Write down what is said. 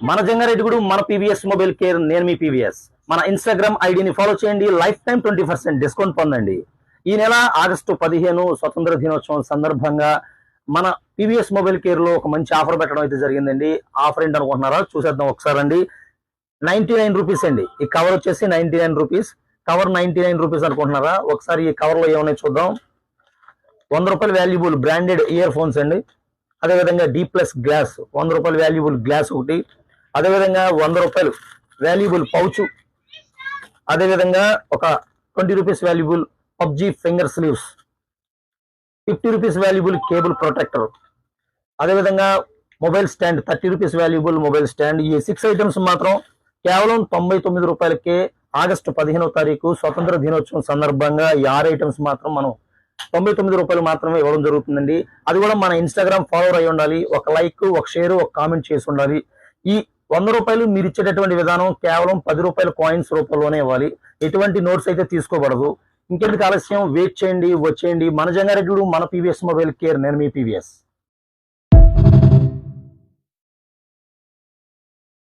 మన జంగారెడ్డిగూడు మన PVS mobile care, నేను మీ పీవీఎస్. మన ఇన్స్టాగ్రామ్ ఐడిని ఫాలో చేయండి, లైఫ్ టైం 20% డిస్కౌంట్ పొందండి. ఈ నెల ఆగస్టు 15 స్వతంత్ర దినోత్సవం సందర్భంగా మన పీవీఎస్ మొబైల్ కేర్ లో ఒక మంచి ఆఫర్ పెట్టడం అయితే జరిగిందండి. ఆఫర్ ఏంటి అనుకుంటున్నారా? చూసేద్దాం ఒకసారి అండి. 99 రూపీస్ అండి. ఈ కవర్ వచ్చేసి 99 రూపీస్. కవర్ 99 రూపీస్ అనుకుంటున్నారా? ఒకసారి ఈ కవర్ లో ఏమన్నా చూద్దాం. 100 రూపాయలు వాల్యుబుల్ బ్రాండెడ్ ఇయర్ ఫోన్స్ అండి. అదేవిధంగా డి ప్లస్ గ్లాస్ 100 రూపాయలు వాల్యుబుల్ గ్లాస్ ఒకటి. అదేవిధంగా 100 రూపాయలు వాల్యుబుల్ పౌచ్. అదేవిధంగా ఒక 20 rupees valuable PUBG finger sleeves. 50 rupees valuable cable protector. అదేవిధంగా mobile stand 30 rupees valuable mobile stand. ఈ 6 ఐటమ్స్ మాత్రం కేవలం 99 రూపాయలకే ఆగస్టు 15వ తారీఖు స్వతంత్ర దినోత్సవం సందర్భంగా ఈ 6 ఐటమ్స్ మాత్రం మనం 99 రూపాయలు మాత్రమే ఇవ్వడం జరుగుతుందండి. అది కూడా మన ఇన్స్టాగ్రామ్ ఫాలోవర్ అయి ఉండాలి. ఒక లైక్, ఒక షేర్, ఒక కామెంట్ చేసి ఉండాలి. ఈ 100 రూపాయలు మీరు ఇచ్చేటటువంటి విధానం కేవలం 10 రూపాయల కాయిన్స్ రూపంలోనే ఇవ్వాలి. ఎటువంటి నోట్స్ అయితే తీసుకోబడదు. ఇంకెందుకు ఆలస్యం, వెయిట్ చేయండి, వచ్చేయండి. మన జంగారెడ్డిగూడు మన పీవీఎస్ మొబైల్ కేర్, నేను మీ పీవీఎస్.